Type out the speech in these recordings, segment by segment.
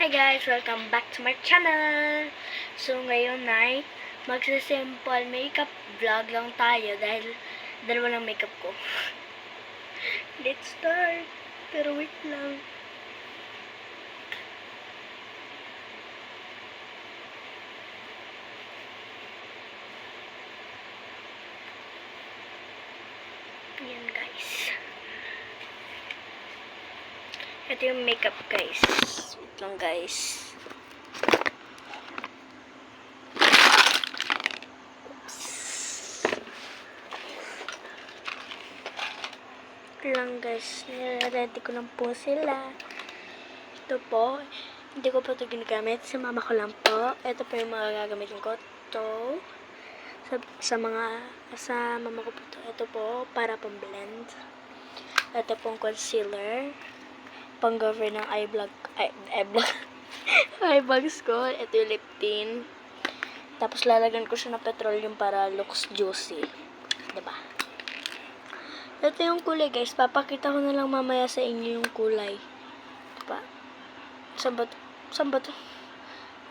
Hi guys! Welcome back to my channel! So ngayon ay magsisimple makeup vlog lang tayo dahil dalawa lang makeup ko. Let's start! Pero wait lang. Yan guys. Ito yung makeup guys. Wait lang guys. Lang guys, ready ko lang po sila. Ito po, hindi ko po ito ginagamit, sa mama ko lang po. Ito po yung mga gagamitin ko. Ito, sa mama ko po ito. Ito po, para pang blend. Ito pong concealer, pang cover ng eye bags ko. Ito yung lip tint. Tapos lalagyan ko siya ng petroleum para looks juicy. Diba? Ito yung kulay guys. Papakita ko na lang mamaya sa inyo yung kulay. Diba? Saan ba to?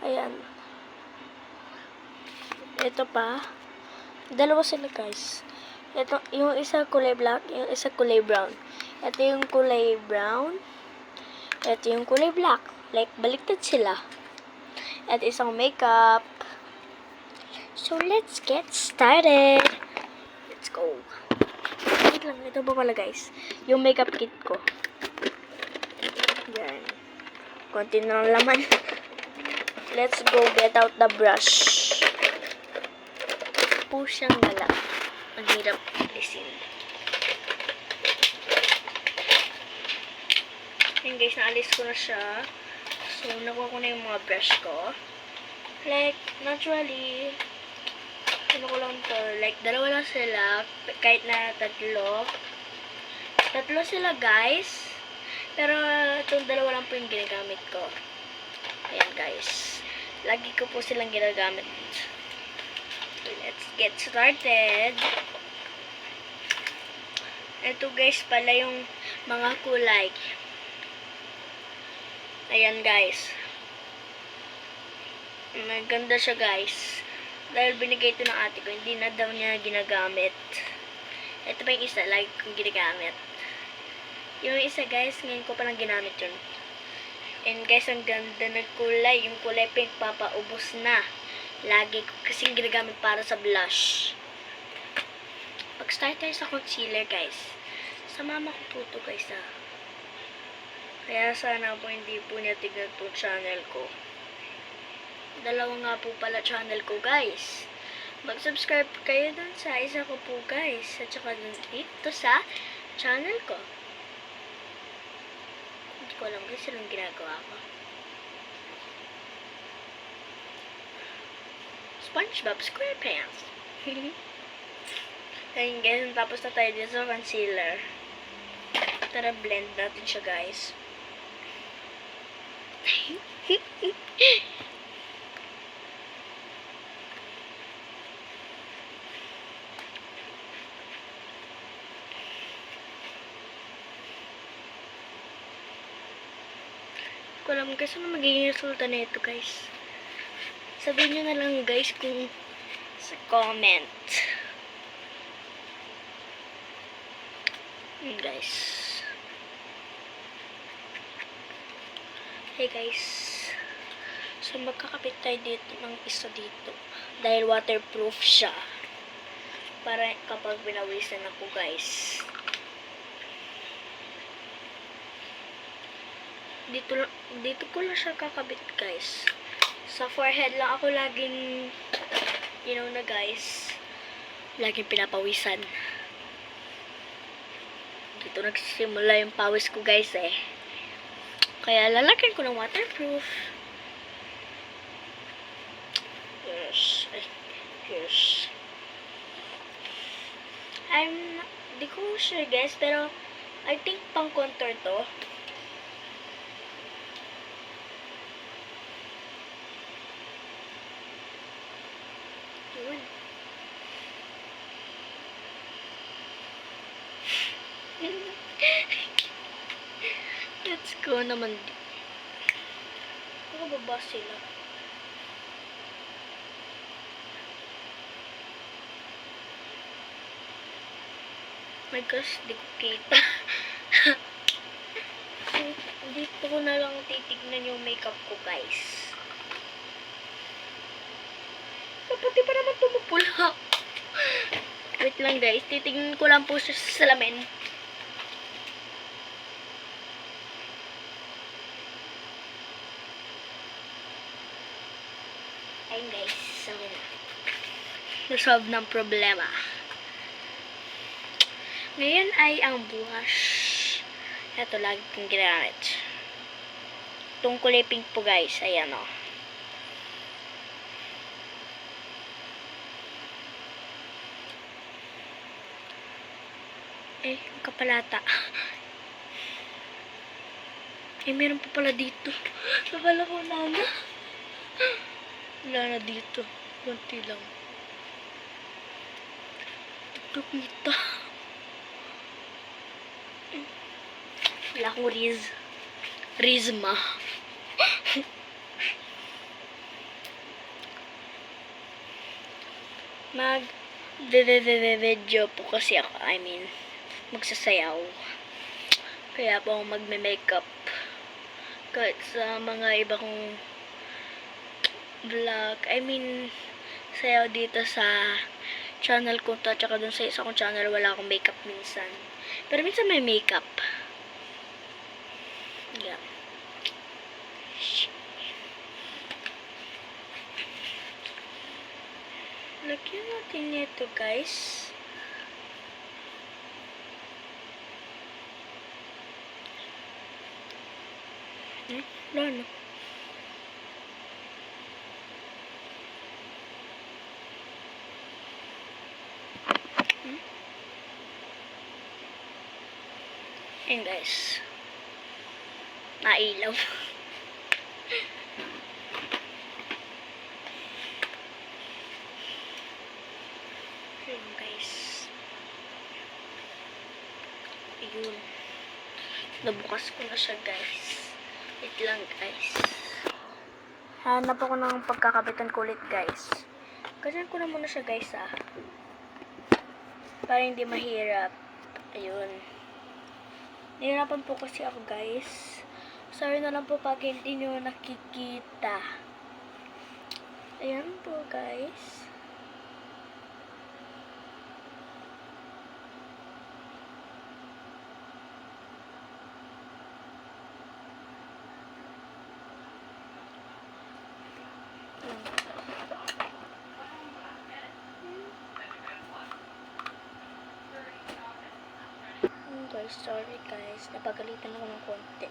Ayan. Ito pa. Dalawa sila guys. Ito, yung isa kulay black, yung isa kulay brown. Ito yung kulay brown. Ito yung kulay black. Like, baliktad sila. At isang makeup. So, let's get started. Let's go. Wait lang, ito po pala guys. Yung makeup kit ko. Yan. Konti na lang laman. Let's go get out the brush. Po siyang gala. Ang hirap alisin. Yan guys, naalis ko na siya. So, nakuha ko na yung mga brush ko. Like, naturally, ano ko lang to, like, dalawa lang sila, kahit na tatlo. Tatlo sila, guys. Pero, itong dalawa lang po yung ginagamit ko. Ayan, guys. Lagi ko po silang ginagamit. Let's get started. Ito, guys, pala yung mga kulay. Ayan, guys. Maganda siya, guys. Dahil binigay ito ng ate ko, hindi na daw niya ginagamit. Ito pa yung isa, lagi kong ginagamit. Yung isa guys, ngayon ko palang ginamit yun. And guys, ang ganda ng kulay. Yung kulay pink, papaubos na. Lagi ko kasing ginagamit para sa blush. Pag-start tayo sa concealer guys. Sa mama ko po ito guys ha. Kaya sana po hindi po niya tignan itong channel ko. Dalawa nga po pala channel ko guys. Mag-subscribe kayo dun sa isa ko po guys. At saka dun dito sa channel ko. Hindi ko alam guys anong ginagawa ko. SpongeBob SquarePants. Ayun guys, tapos na tayo dito sa concealer. Tara blend natin siya guys. Ko alam guys ano magiging resulta na ito guys. Sabihin nyo na lang guys kung sa comment. Guys. Hey guys. So magkakapit tayo dito ng isa dito. Dahil waterproof siya. Para kapag binawisan ako guys. Dito ko lang siya kakabit guys. Sa forehead lang ako laging na guys. Laging pinapawisan. Dito nagsisimula yung pawis ko guys eh. Kaya lalagyan ko ng waterproof. Yes. Yes. Di ko sure guys pero I think pang contour to. Let's go naman. Nakababa sila. My gosh, di ko kita. Dito ko na lang titignan yung makeup ko, guys. Pati pa naman tumupula. Wait lang, guys. Titignan ko lang po sa salamin. Ayun, guys. Sabi na. Nasolve ng problema. Ngayon ay ang blush. Ito, lagi kong ginamit. Itong kulay pink po, guys. Ayan, o. Eh, ang kapalata. Eh, meron pa pala dito. Nakala ko na. Wala na dito. Kunti lang. Tukita. Wala akong Rizma. Video po kasi ako. I mean, magsasayaw. Kaya po ako magme-makeup. Kahit sa mga iba kong vlog. I mean, sayaw dito sa channel ko to. Tsaka dun sa isa kong channel, wala akong makeup minsan. Pero minsan may makeup. Yeah. Lagyan natin nito, guys. Wala na. Ayan, guys. Nailaw. Ayan, guys. Ayun. Nabukas ko na siya, guys. Wait lang, guys. Hanap ako ng pagkakabitan ko ulit, guys. Ganyan ko na muna siya, guys, para hindi mahirap. Ayun. Nahirapan po kasi ako, guys. Sorry na lang po pag hindi nyo nakikita. Ayan po, guys. Guys, sorry guys. Napagalitan ako ng konti.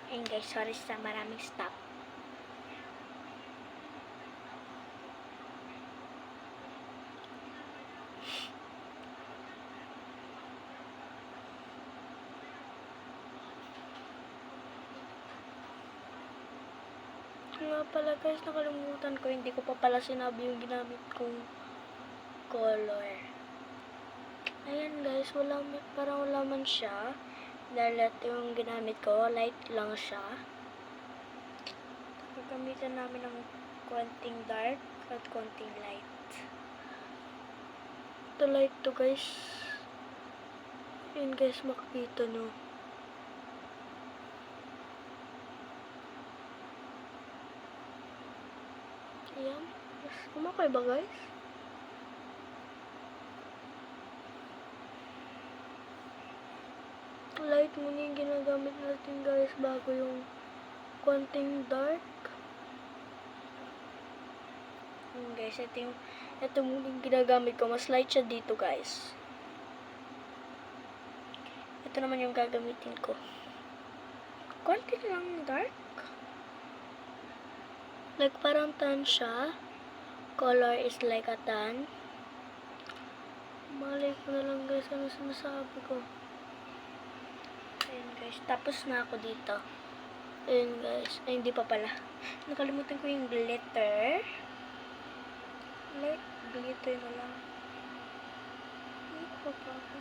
Ayun guys, sorry sa maraming stop. Nga pala guys, nakalimutan ko. Hindi ko pa pala sinabi yung ginamit kong color. Ayan guys, parang wala man siya. Dahil ito yung ginamit ko, light lang siya. Gagamitan namin ng konting dark at konting light. Ito light to guys. Ayan guys, makikita nyo. Ayan. Kumakay ba guys? Light muna yung ginagamit natin guys bago yung konting dark. Ayan guys, ito muna yung ginagamit ko. Mas light siya dito guys. Ito naman yung gagamitin ko. Konti lang dark. Like parang tan siya. Color is like a tan. Malay ko na lang guys, ano sinasabi ko. Ayun guys, tapos na ako dito. Ayun guys, ay hindi pa pala. Nakalimutan ko yung glitter. Like, glitter na lang. Ano pa pa ako?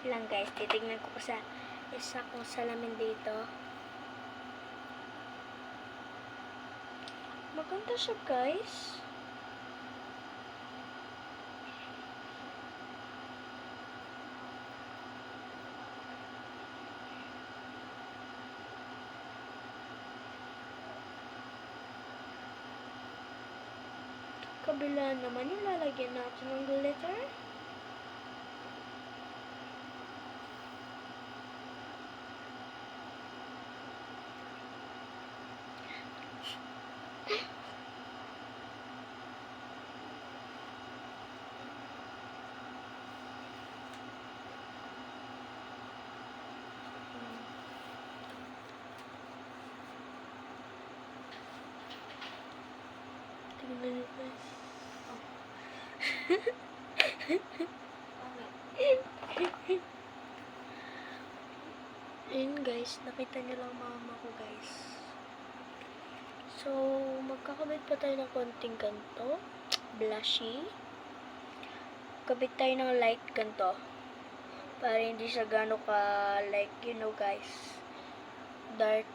Lang guys, titignan ko sa isa kong salamin dito. Maganda siya guys. Kabila naman yung lalagyan natin ng glitter. Tingnan nyo guys. Ayun guys, nakita niyo lang mama ko guys. So, magkakabit pa tayo ng konting ganito. Blushy. Kabit tayo ng light ganito. Para hindi siya gano'n ka, like, you know guys. Dark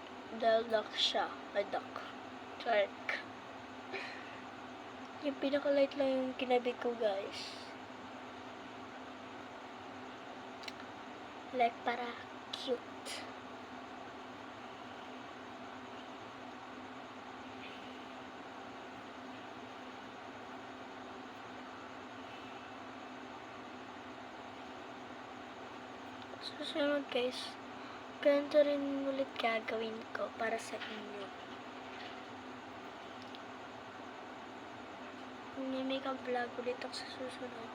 siya. Dark. Yung pinaka-light lang yung kinabit ko guys. Like, para cute. Susunod guys, ganito rin ulit gagawin ko para sa inyo. May makeup vlog ulit ako sa susunod.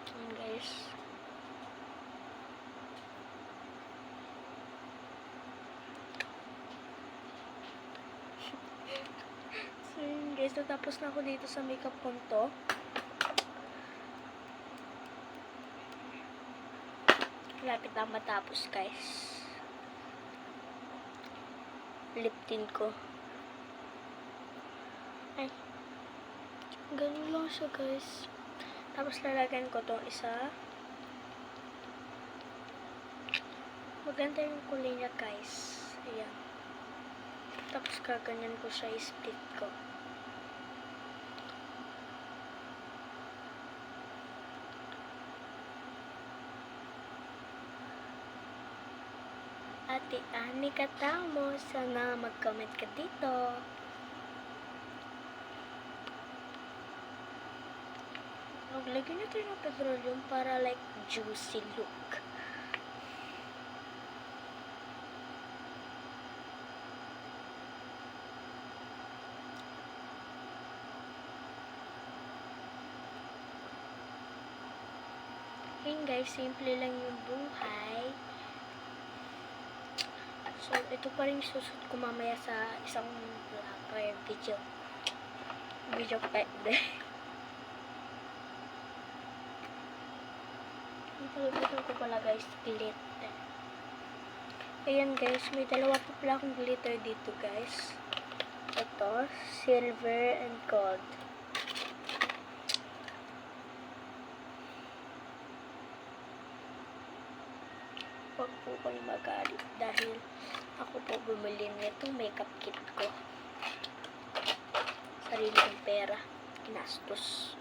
Ayan guys. So yun guys, natapos na ako dito sa makeup ko to. Lapit na matapos guys. Lip tint ko. Ay. Ganun lang siya guys. Tapos lalagyan ko tong isa. Maganda yung kulay niya guys. Ayan. Tapos kaganyan ko siya, i-split ko. Ate Ani Katamo, sana mag-comment ka dito. Maglagay na tayo ng petroleum para like juicy look. Ayun guys, simple lang yung buhay. So, ito pa rin susut ko mamaya sa isang vlog or video. Video pa din. Nalimutan ko pala guys, glitter. Ayan guys, may dalawa pa pala akong glitter dito guys. Ito, silver and gold. Huwag po kayo magalit dahil ako po bumili nitong makeup kit ko. Sarili kong pera. Ginastos.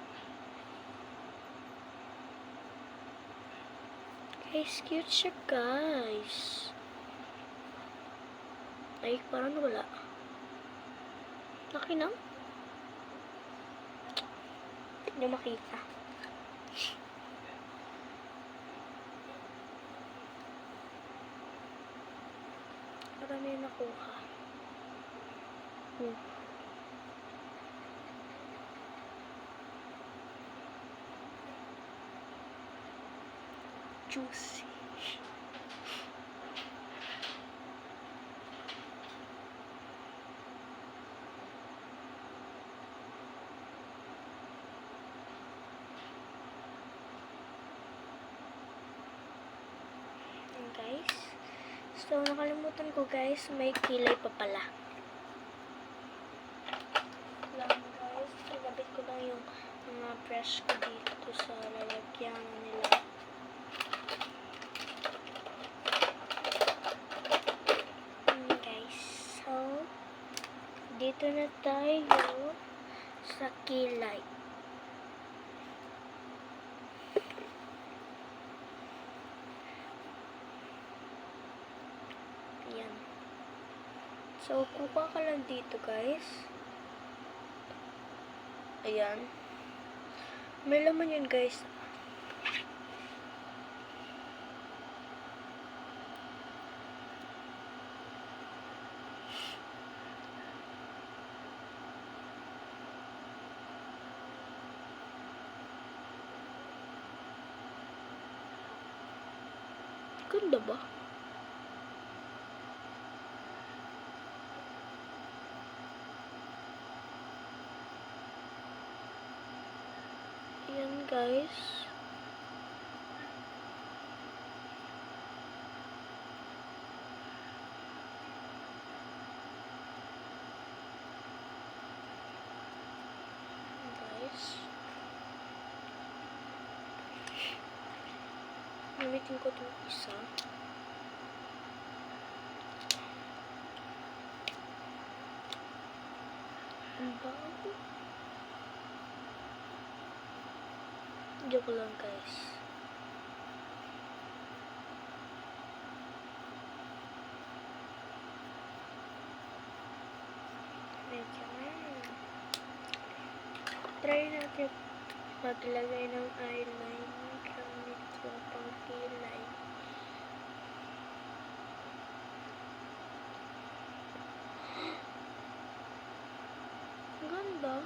Guys, cute siya guys. Ay, parang wala. Laki na. Hindi makita. Marami yung nakuha. juicy. Ayan, guys. So, nakalimutan ko, guys, may kilay pa pala. Lang, guys. Ilabit ko lang yung mga brush ko dito sa lalagyan nila. Ayan, guys. So, dito na tayo sa kilay. Ayan. So, kuha ka lang dito, guys. Ayan. May laman yun, guys. Ganda ba? Ayan, guys. Gamitin ko itong isa. Ang bago. Joke lang, guys. Ayan. Try natin maglagay ng eyeliner gamit yung pangkilay. Ganda.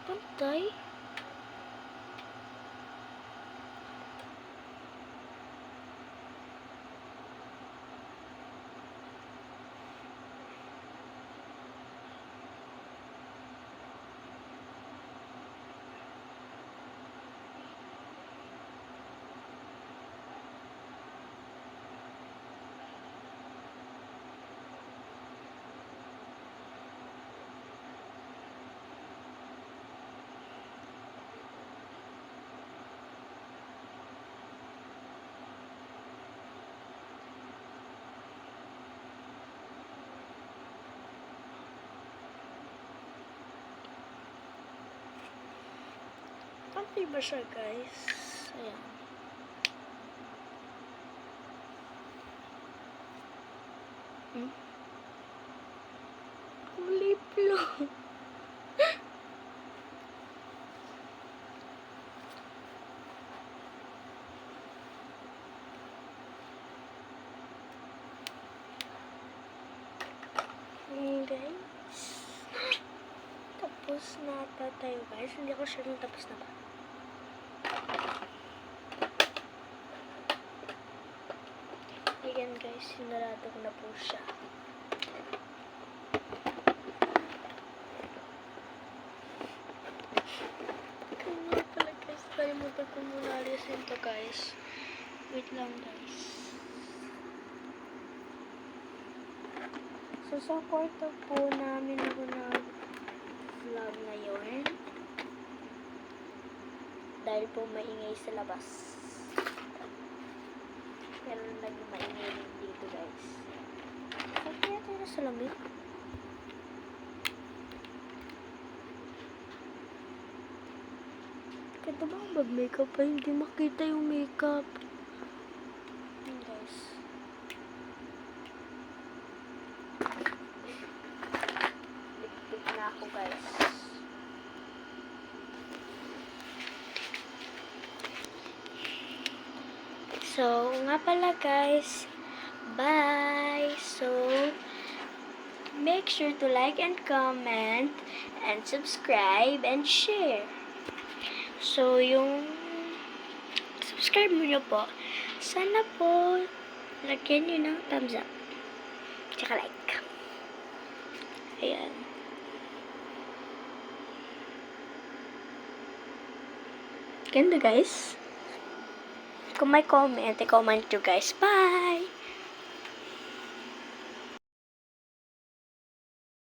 Pantay. Pantay ba siya, guys? Ayan. Kulay blue. Guys. Tapos na tayo, guys. Hindi ako sure kung tapos na ba. Ayan, guys. Sinarado ko na po siya. Kaya pala, guys. Kalimutan ko muna alisin to, guys. Wait lang, guys. So, sa kwarto po namin ako nag-vlog ngayon. Dahil po maingay sa labas. Pero nag-maingay rin dito, guys. So, kaya tayo na sa lamig. Kaya ba ang mag-makeup pa? Hindi makita yung makeup. Ayan, guys. Lipstick na ako, guys. So, nga pala, guys. Bye! So, make sure to like and comment and subscribe and share. So, yung subscribe mo nyo po, sana po lagyan nyo ng thumbs up. Tsaka like. Ayan. Ganda guys. Kung may comment, i-comment nyo guys. Bye!